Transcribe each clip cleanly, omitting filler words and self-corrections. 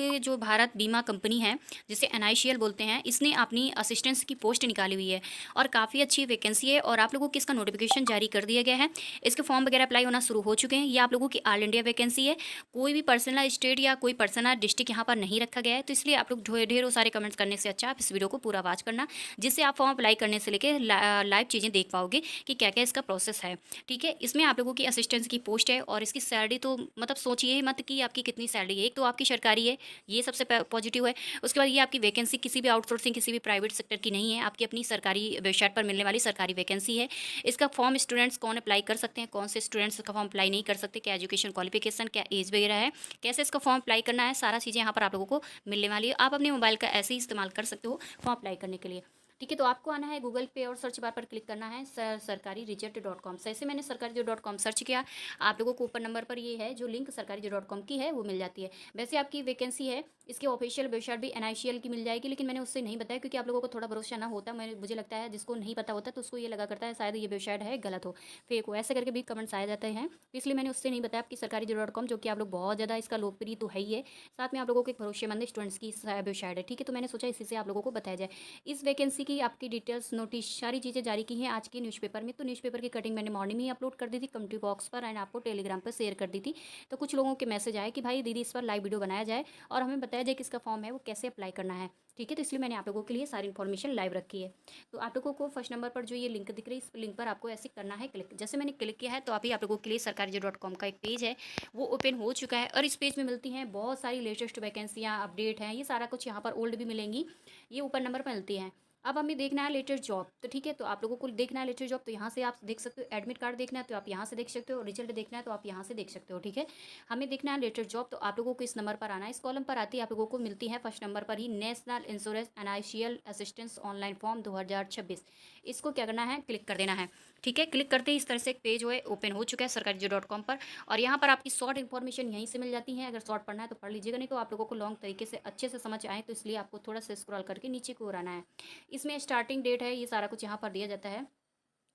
के जो भारत बीमा कंपनी है जिसे एनआईसीएल बोलते हैं, इसने अपनी असिस्टेंस की पोस्ट निकाली हुई है और काफ़ी अच्छी वैकेंसी है और आप लोगों को इसका नोटिफिकेशन जारी कर दिया गया है। इसके फॉर्म वगैरह अप्लाई होना शुरू हो चुके हैं। ये आप लोगों की ऑल इंडिया वैकेंसी है, कोई भी पर्सनल स्टेट या कोई पर्सनल डिस्ट्रिक्ट यहाँ पर नहीं रखा गया है। तो इसलिए आप लोग ढेरों सारे कमेंट्स करने से अच्छा आप इस वीडियो को पूरा वॉच करना, जिससे आप फॉर्म अप्लाई करने से लेकर लाइव चीज़ें देख पाओगे कि क्या क्या इसका प्रोसेस है। ठीक है, इसमें आप लोगों की असिस्टेंस की पोस्ट है और इसकी सैलरी तो मतलब सोचिए ही मत कि आपकी कितनी सैलरी है। एक तो आपकी सरकारी है, ये सबसे पॉजिटिव है। उसके बाद ये आपकी वैकेंसी किसी भी आउटसोर्सिंग, किसी भी प्राइवेट सेक्टर की नहीं है, आपकी अपनी सरकारी वेबसाइट पर मिलने वाली सरकारी वैकेंसी है। इसका फॉर्म स्टूडेंट्स कौन अप्लाई कर सकते हैं, कौन से स्टूडेंट्स का फॉर्म अप्लाई नहीं कर सकते, क्या एजुकेशन क्वालिफिकेशन, क्या एज वगैरह है, कैसे इसका फॉर्म अप्लाई करना है, सारा चीज़ें यहाँ पर आप लोगों को मिलने वाली है। आप अपने मोबाइल का ऐसे ही इस्तेमाल कर सकते हो फॉर्म अप्लाई करने के लिए। ठीक है, तो आपको आना है गूगल पे और सर्च बार पर क्लिक करना है सरकारी-रिजल्ट.com। जैसे मैंने सरकारी-रिजल्ट.com सर्च किया, आप लोगों को ऊपर नंबर पर ये है जो लिंक सरकारी-रिजल्ट.com की है वो मिल जाती है। वैसे आपकी वैकेंसी है, इसकी ऑफिशियल वेबसाइट भी एनआईसीएल की मिल जाएगी, लेकिन मैंने उससे नहीं बताया क्योंकि आप लोगों को थोड़ा भरोसा ना होता। मुझे लगता है जिसको नहीं पता होता तो उसको ये लगा करता है शायद ये वेबसाइट है गलत हो, फेक हो, ऐसे करके भी कमेंट्स आए जाते हैं। तो इसलिए मैंने उससे नहीं बताया। आपकी सरकारी-रिजल्ट.com जो कि आप लोग बहुत ज़्यादा इसका लोकप्रिय तो है ही है, साथ में आप लोगों को एक भरोसेमंद स्टूडेंट्स की वेबसाइट है। ठीक है, तो मैंने सोचा इसी से आप लोगों को बताया जाए। इस वैकेंसी की आपकी डिटेल्स, नोटिस, सारी चीज़ें जारी की हैं आज के न्यूज़पेपर में। तो न्यूज़पेपर की कटिंग मैंने मॉर्निंग में ही अपलोड कर दी थी कम्युनिटी बॉक्स पर एंड आपको टेलीग्राम पर शेयर कर दी थी। तो कुछ लोगों के मैसेज आए कि भाई दीदी इस पर लाइव वीडियो बनाया जाए और हमें बताया जाए कि इसका फॉर्म है वो कैसे अप्लाई करना है। ठीक है, तो इसलिए मैंने आप लोगों के लिए सारी इन्फॉर्मेशन लाइव रखी है। तो आप लोगों को फर्स्ट नंबर पर जो ये लिंक दिख रही है, इस लिंक पर आपको ऐसे करना है क्लिक। जैसे मैंने क्लिक किया है तो अभी आप लोगों के लिए सरकारी-कॉम का एक पेज है वो ओपन हो चुका है और इस पेज में मिलती हैं बहुत सारी लेटेस्ट वैकेंसियाँ, अपडेट हैं। ये सारा कुछ यहाँ पर ओल्ड भी मिलेंगी, ये ऊपर नंबर पर मिलती हैं। अब हमें देखना है लेटेस्ट जॉब। तो ठीक है, तो आप लोगों को देखना है लेटेस्ट जॉब, तो यहाँ से आप देख सकते हो। एडमिट कार्ड देखना है तो आप यहाँ से देख सकते हो, रिजल्ट देखना है तो आप यहाँ से देख सकते हो। ठीक है, हमें देखना है लेटेस्ट जॉब, तो आप लोगों को इस नंबर पर आना है। इस कॉलम पर आती है, आप लोगों को मिलती है फर्स्ट नंबर पर ही national insurance NICL assistance online form 2026। इसको क्या करना है, क्लिक कर देना है। ठीक है, क्लिक करते ही इस तरह से एक पेज है ओपन हो चुका है सरकारी-कॉम पर और यहाँ पर आपकी शॉर्ट इन्फॉर्मेशन यहीं से मिल जाती है। अगर शॉर्ट पढ़ना है तो पढ़ लीजिएगा, नहीं तो आप लोगों को लॉन्ग तरीके से अच्छे से समझ आए तो इसलिए आपको थोड़ा सा स्क्रॉल करके नीचे की ओर आना है। इसमें स्टार्टिंग डेट है, ये सारा कुछ यहाँ पर दिया जाता है।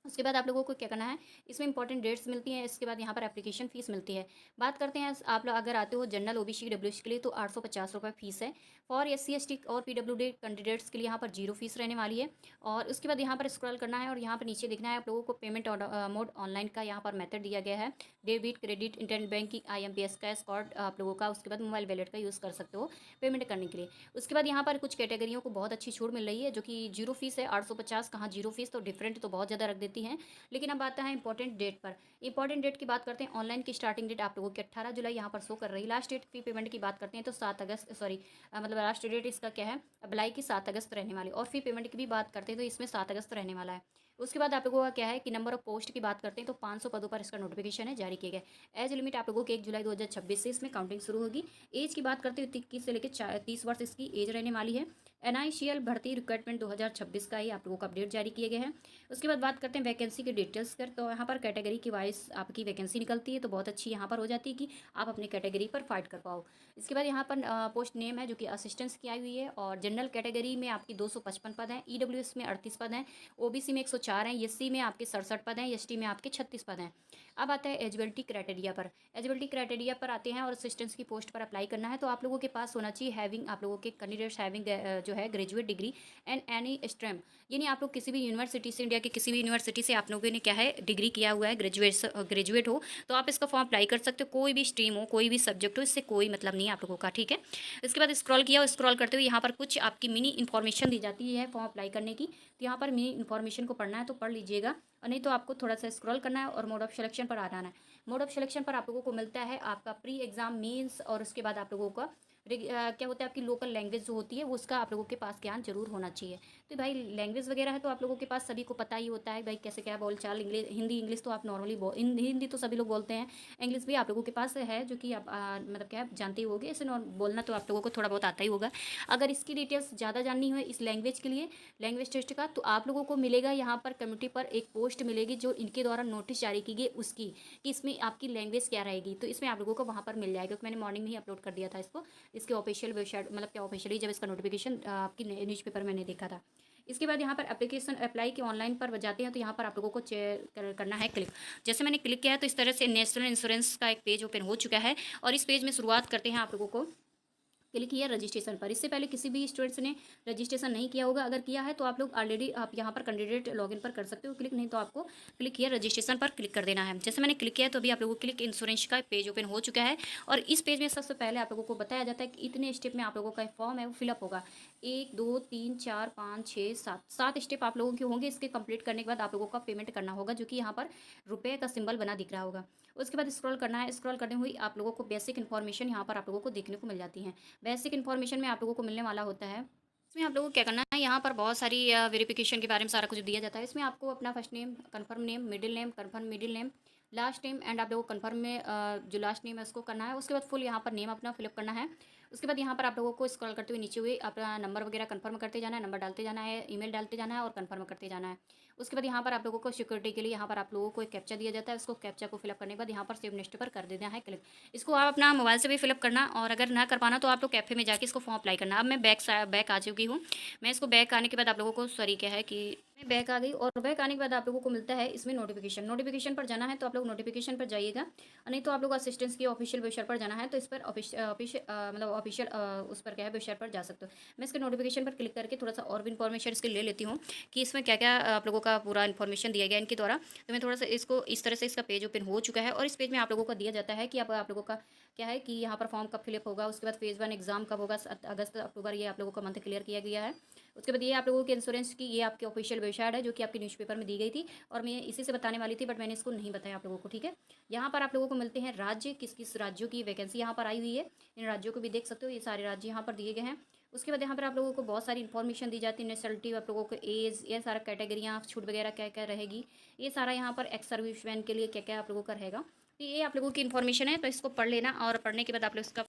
उसके बाद आप लोगों को क्या करना है, इसमें इंपॉर्टेंट डेट्स मिलती हैं। इसके बाद यहाँ पर एप्लीकेशन फ़ीस मिलती है। बात करते हैं, आप लोग अगर आते हो जनरल, ओबीसी, डब्ल्यूएच के लिए तो 850 रुपये फ़ीस है। फॉर एससी एसटी और पीडब्ल्यूडी कैंडिडेट्स के लिए यहाँ पर जीरो फीस रहने वाली है। और उसके बाद यहाँ पर स्क्रॉल करना है और यहाँ पर नीचे देखना है आप लोगों को पेमेंट मोड ऑनलाइन का यहाँ पर मेथड दिया गया है। Debit, credit, internet banking, IMPS cash card आप लोगों का, उसके बाद मोबाइल वॉलेट का यूज़ कर सकते हो पेमेंट करने के लिए। उसके बाद यहाँ पर कुछ कैटेगरियों को बहुत अच्छी छूट मिल रही है जो कि जीरो फीस है। 850 कहाँ जीरो फीस, तो डिफरेंट तो बहुत ज़्यादा रख देती हैं। लेकिन अब आता है इंपॉर्टेंट डेट पर। इंपॉर्टेंट डेट की बात करते हैं, ऑनलाइन की स्टार्टिंग डेट आप लोगों की 18 जुलाई यहाँ पर शो कर रही है। लास्ट डेट फी पेमेंट की बात करते हैं तो 7 अगस्त, सॉरी मतलब लास्ट डेट इसका क्या है, अप्लाई की 7 अगस्त रहने वाली। और फी पेमेंट की भी बात करते हैं तो इसमें 7 अगस्त रहने वाला है। उसके बाद आप लोगों का क्या है कि नंबर ऑफ पोस्ट की बात करते हैं तो 500 पदों पर इसका नोटिफिकेशन है जारी किया गया। एज लिमिट आप लोगों की 1 जुलाई 2026 से इसमें काउंटिंग शुरू होगी। एज की बात करते हैं 21 से लेकर 30 वर्ष इसकी एज रहने वाली है। एनआईसीएल भर्ती रिक्वायरमेंट 2026 का ही आप लोगों को अपडेट जारी किए गए हैं। उसके बाद बात करते हैं वैकेंसी के डिटेल्स कर, तो यहाँ पर कैटेगरी की वाइज आपकी वैकेंसी निकलती है तो बहुत अच्छी यहाँ पर हो जाती है कि आप अपनी कैटेगरी पर फाइट कर पाओ। इसके बाद यहाँ पर पोस्ट नेम है जो कि असिस्टेंस की आई हुई है और जनरल कैटेगरी में आपकी 255 पद हैं, ईडब्ल्यूएस में 38 पद हैं, ओबीसी में 104 हैं, एससी में आपके 67 पद हैं, एसटी में आपके 36 पद हैं। अब आता है एलिजिबिलिटी क्राइटेरिया पर। एलिजिबिलिटी क्राइटेरिया पर आते हैं और असिस्टेंस की पोस्ट पर अप्लाई करना है तो आप लोगों के पास होना चाहिए हैविंग, आप लोगों के कैंडिडेट्स हैविंग जो है graduate degree and any stream, यानी आप लोग किसी भी यूनिवर्सिटी से, इंडिया के किसी भी यूनिवर्सिटी से आप लोगों ने क्या है डिग्री किया हुआ है, ग्रेजुएट हो तो आप इसका फॉर्म अप्लाई कर सकते हो। कोई भी स्ट्रीम हो, कोई भी सब्जेक्ट हो, इससे कोई मतलब नहीं है आप लोगों का। ठीक है, इसके बाद स्क्रॉल किया और स्क्रॉल करते हुए यहाँ पर कुछ आपकी मिनी इन्फॉर्मेशन दी जाती है फॉर्म अप्लाई करने की। तो यहाँ पर मिनी इन्फॉर्मेशन को पढ़ना है तो पढ़ लीजिएगा और नहीं तो आपको थोड़ा सा स्क्रॉल करना है और मोड ऑफ सिलेक्शन पर आ जाना है। मोड ऑफ सिलेक्शन पर आप लोगों को मिलता है आपका प्री एग्जाम मीन्स और उसके बाद आप लोगों का क्या होता है आपकी लोकल लैंग्वेज जो होती है वो उसका आप लोगों के पास ज्ञान जरूर होना चाहिए। तो भाई लैंग्वेज वगैरह है तो आप लोगों के पास सभी को पता ही होता है भाई कैसे क्या बोल चाल, इंग्लिश, हिंदी इंग्लिश तो आप नॉर्मली हिंदी तो सभी लोग बोलते हैं, इंग्लिश भी आप लोगों के पास है जो कि आप मतलब क्या जानते ही होगे, ऐसे बोलना तो आप लोगों को थोड़ा बहुत आता ही होगा। अगर इसकी डिटेल्स ज़्यादा जाननी हो इस लैंग्वेज के लिए, लैंग्वेज टेस्ट का, तो आप लोगों को मिलेगा यहाँ पर कम्युनिटी पर एक पोस्ट मिलेगी जो इनके द्वारा नोटिस जारी की गई उसकी, कि इसमें आपकी लैंग्वेज क्या रहेगी। तो इसमें आप लोगों को वहाँ पर मिल जाएगा क्योंकि मैंने मॉर्निंग में ही अपलोड कर दिया था इसको, इसके ऑफिशियल वेबसाइट मतलब क्या ऑफिशियली जब इसका नोटिफिकेशन आपकी न्यूज़पेपर मैंने देखा था। इसके बाद यहाँ पर एप्लीकेशन अप्लाई के ऑनलाइन पर जाते हैं तो यहाँ पर आप लोगों को करना है क्लिक। जैसे मैंने क्लिक किया है तो इस तरह से नेशनल इंश्योरेंस का एक पेज ओपन हो चुका है और इस पेज में शुरुआत करते हैं आप लोगों को क्लिक किया रजिस्ट्रेशन पर। इससे पहले किसी भी स्टूडेंट्स ने रजिस्ट्रेशन नहीं किया होगा, अगर किया है तो आप लोग ऑलरेडी आप यहाँ पर कैंडिडेट लॉगिन पर कर सकते हो क्लिक, नहीं तो आपको क्लिक किया रजिस्ट्रेशन पर क्लिक कर देना है। जैसे मैंने क्लिक किया तो अभी आप लोगों को क्लिक इंश्योरेंस का पेज ओपन हो चुका है और इस पेज में सबसे पहले आप लोगों को बताया जाता है कि इतने स्टेप में आप लोगों का फॉर्म है वो फिलअप होगा। 1 2 3 4 5 6 7 7 स्टेप आप लोगों के होंगे। इसके कंप्लीट करने के बाद आप लोगों का पेमेंट करना होगा, जो कि यहाँ पर रुपये का सिंबल बना दिख रहा होगा। उसके बाद स्क्रॉल करना है। स्क्रॉल करने हुई आप लोगों को बेसिक इन्फॉर्मेशन यहाँ पर आप लोगों को देखने को मिल जाती है। बेसिक इन्फॉर्मेशन में आप लोगों को मिलने वाला होता है, इसमें आप लोगों को क्या करना है, यहाँ पर बहुत सारी वेरिफिकेशन के बारे में सारा कुछ दिया जाता है। इसमें आपको अपना first name, confirm name, middle name, confirm middle name, last name and आप लोगों को कंफर्म में जो लास्ट नेम है उसको करना है। उसके बाद फुल यहाँ पर नेम अपना फिलअप करना है। उसके बाद यहाँ पर आप लोगों को स्क्रॉल करते हुए नीचे हुए अपना नंबर वगैरह कंफर्म करते जाना है, नंबर डालते जाना है, ईमेल डालते जाना है और कंफर्म करते जाना है। उसके बाद यहाँ पर आप लोगों को सिक्योरिटी के लिए यहाँ पर आप लोगों को एक कैप्चा दिया जाता है। उसको कैप्चा को फिलअप करने के बाद यहाँ पर सेव नेक्स्ट पर कर देना है क्लिक। इसको आप अपना मोबाइल से भी फिलअप करना, और अगर ना कर पाना तो आप लोग कैफे में जाके इसको फॉर्म अप्लाई करना। अब मैं बैक आ चुकी हूँ। मैं इसको बैक आने के बाद आप लोगों को सॉरी क्या है कि मैं बैक आ गई, और बैक आने के बाद आप लोगों को मिलता है इसमें नोटिफिकेशन पर जाना है तो आप लोग नोटिफिकेशन पर जाइएगा, नहीं तो आप लोग असिस्टेंस की ऑफिशियल वेबसाइट पर जाना है तो इस पर मतलब ऑफिशियल उस पर क्या है वेबसाइट पर जा सकते हो। मैं इसके नोटिफिकेशन पर क्लिक करके थोड़ा सा और भी इन्फॉर्मेशन इसके ले लेती हूँ कि इसमें क्या क्या आप लोगों का पूरा इन्फॉर्मेशन दिया गया इनके द्वारा। तो मैं थोड़ा सा इसको इस तरह से इसका पेज ओपन हो चुका है और इस पेज में आप लोगों को दिया जाता है कि आप लोगों का क्या है कि यहाँ पर फॉर्म कब फिलअप होगा, उसके बाद फेज़ 1 एग्जाम कब होगा, अगस्त अक्टूबर, ये आप लोगों का मंथ क्लियर किया गया है। उसके बाद ये आप लोगों के इंश्योरेंस की ये आपकी ऑफिशियल वेबसाइट है जो कि आपके न्यूज़पेपर में दी गई थी, और मैं इसी से बताने वाली थी बट मैंने इसको नहीं बताया आप लोगों को, ठीक है। यहाँ पर आप लोगों को मिलते हैं राज्य, किस किस राज्यों की वैकेंसी यहाँ पर आई हुई है, इन राज्यों को भी देख सकते हो, ये सारे राज्य यहाँ पर दिए गए हैं। उसके बाद यहाँ पर आप लोगों को बहुत सारी इन्फॉर्मेशन दी जाती है, नेशनलिटी, आप लोगों को एज, ये सारा कैटेगरियाँ, छूट वगैरह क्या क्या रहेगी, ये सारा यहाँ पर एक्स सर्विसमैन के लिए क्या क्या आप लोगों का रहेगा। तो ये आप लोगों की इन्फॉर्मेशन है, तो इसको पढ़ लेना और पढ़ने के बाद आप लोग इसका